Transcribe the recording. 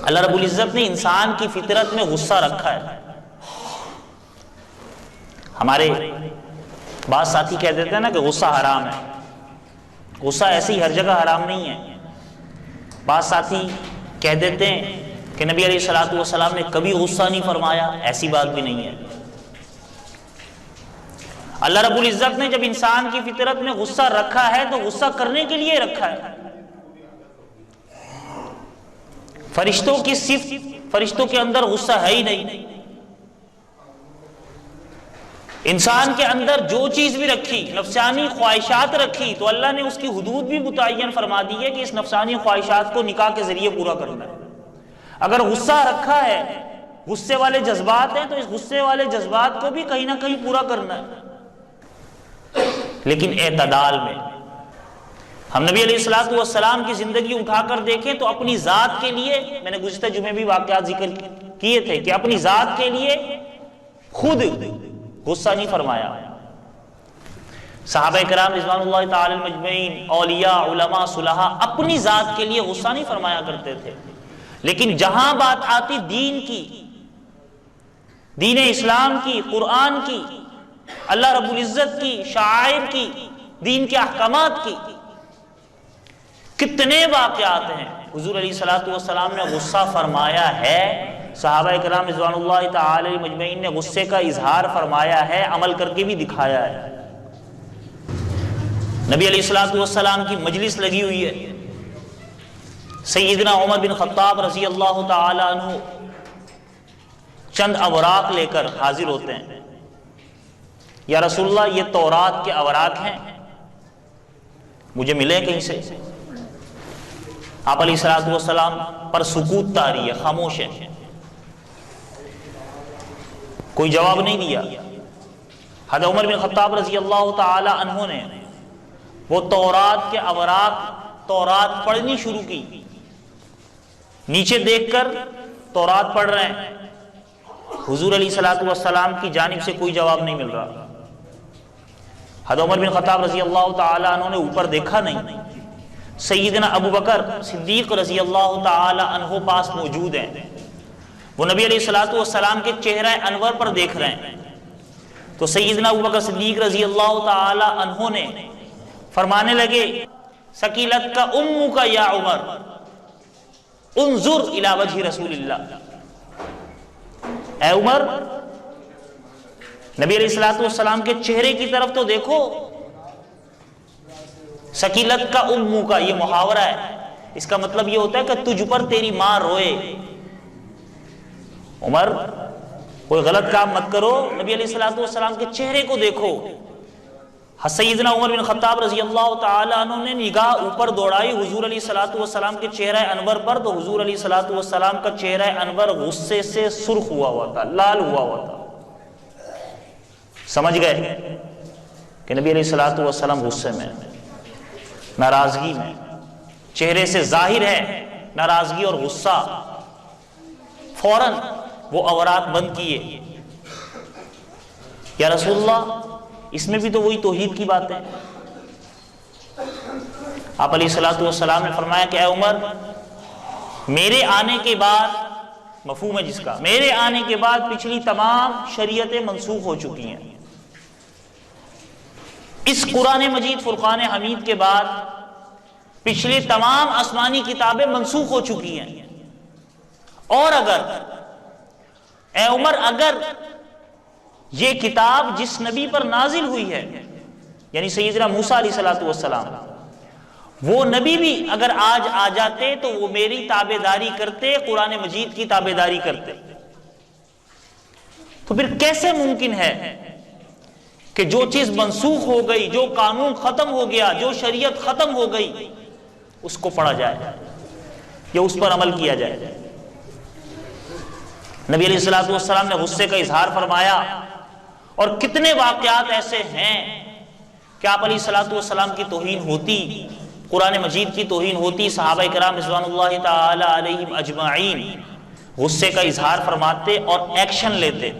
اللہ رب العزت نے انسان کی فطرت میں غصہ رکھا ہے. ہمارے بعض ساتھی کہہ دیتے ہیں نا کہ غصہ حرام ہے. غصہ ایسے ہی ہر جگہ حرام نہیں ہے. بعض ساتھی کہہ دیتے ہیں کہ نبی علیہ الصلوۃ والسلام نے کبھی غصہ نہیں فرمایا. ایسی بات بھی نہیں ہے. اللہ رب العزت نے جب انسان کی فطرت میں غصہ رکھا ہے تو غصہ کرنے کے لیے رکھا ہے. فرشتوں کی صفت، فرشتوں کے اندر غصہ ہے ہی نہیں. انسان کے اندر جو چیز بھی رکھی، نفسانی خواہشات رکھی، تو اللہ نے اس کی حدود بھی متعین فرما دی ہے کہ اس نفسانی خواہشات کو نکاح کے ذریعے پورا کرنا ہے. اگر غصہ رکھا ہے، غصے والے جذبات ہیں، تو اس غصے والے جذبات کو بھی کہیں نہ کہیں پورا کرنا ہے، لیکن اعتدال میں. ہم نبی علیہ الصلوۃ والسلام کی زندگی اٹھا کر دیکھیں تو اپنی ذات کے لیے، میں نے گزشتہ جمعے بھی واقعات ذکر کیے تھے کہ اپنی ذات کے لیے خود غصہ نہیں فرمایا. صحابہ کرام رضوان اللہ تعالی مجمعین، اولیاء، علماء، صلحاء اپنی ذات کے لیے غصہ نہیں فرمایا کرتے تھے. لیکن جہاں بات آتی دین کی، دین اسلام کی، قرآن کی، اللہ رب العزت کی شعائر کی، دین کے احکامات کی، کتنے واقعات ہیں حضور علیہ الصلوۃ والسلام نے غصہ فرمایا ہے. صحابہ کرام رضوان اللہ تعالی مجمعین نے غصے کا اظہار فرمایا ہے، عمل کر کے بھی دکھایا ہے. نبی علیہ الصلوۃ والسلام کی مجلس لگی ہوئی ہے. سیدنا عمر بن خطاب رضی اللہ تعالی عنہ چند اوراق لے کر حاضر ہوتے ہیں. یا رسول اللہ، یہ تورات کے اوراق ہیں، مجھے ملے کہیں سے. آپ علیہ الصلوۃ والسلام پر سکوت طاری ہے، خاموش ہے، کوئی جواب نہیں دیا. حضرت عمر بن خطاب رضی اللہ تعالی عنہ نے وہ تورات کے اوراق، تورات پڑھنی شروع کی. نیچے دیکھ کر تورات پڑھ رہے ہیں. حضور علیہ الصلوۃ والسلام کی جانب سے کوئی جواب نہیں مل رہا. حضرت عمر بن خطاب رضی اللہ تعالی عنہ نے اوپر دیکھا نہیں. سیدنا ابو بکر صدیق رضی اللہ تعالی عنہ پاس موجود ہیں. وہ نبی علیہ الصلوۃ والسلام کے چہرہ انور پر دیکھ رہے ہیں. تو سیدنا ابو بکر صدیق رضی اللہ تعالی عنہ نے فرمانے لگے، ثقیلت کا امو کا یا عمر، انظر الی وجہ رسول اللہ. اے عمر، نبی علیہ الصلوۃ والسلام کے چہرے کی طرف تو دیکھو. ثقیلت کا امو کا یہ محاورہ ہے، اس کا مطلب یہ ہوتا ہے کہ تجھ پر تیری ماں روئے. عمر، کوئی غلط کام مت کرو، نبی علیہ الصلوۃ والسلام کے چہرے کو دیکھو. سیدنا عمر بن خطاب رضی اللہ تعالی عنہ نے نگاہ اوپر دوڑائی حضور علیہ الصلوۃ والسلام کے چہرہ انور پر، تو حضور علیہ الصلوۃ والسلام کا چہرہ انور غصے سے سرخ ہوا ہوا تھا، لال ہوا ہوا تھا. سمجھ گئے کہ نبی علیہ الصلوۃ والسلام غصے میں، ناراضگی میں. چہرے سے ظاہر ہے ناراضگی اور غصہ. فوراً وہ اوراق بند کیے. یا رسول اللہ، اس میں بھی تو وہی توحید کی بات ہے. آپ علیہ الصلوۃ والسلام نے فرمایا کہ اے عمر، میرے آنے کے بعد، مفہوم ہے جس کا، میرے آنے کے بعد پچھلی تمام شریعتیں منسوخ ہو چکی ہیں. اس قرآن مجید فرقان حمید کے بعد پچھلی تمام آسمانی کتابیں منسوخ ہو چکی ہیں. اور اگر اے عمر، اگر یہ کتاب جس نبی پر نازل ہوئی ہے، یعنی سیدنا موسیٰ علیہ الصلوۃ والسلام، وہ نبی بھی اگر آج آ جاتے تو وہ میری تابعداری کرتے، قرآن مجید کی تابعداری کرتے. تو پھر کیسے ممکن ہے کہ جو چیز منسوخ ہو گئی، جو قانون ختم ہو گیا، جو شریعت ختم ہو گئی، اس کو پڑھا جائے یا اس پر عمل کیا جائے؟ نبی علیہ الصلوۃ والسلام نے غصے کا اظہار فرمایا. اور کتنے واقعات ایسے ہیں کہ آپ علیہ الصلوۃ والسلام کی توہین ہوتی، قرآن مجید کی توہین ہوتی، صحابہ کرام رضوان اللہ تعالی علیہم اجمعین غصے کا اظہار فرماتے اور ایکشن لیتے.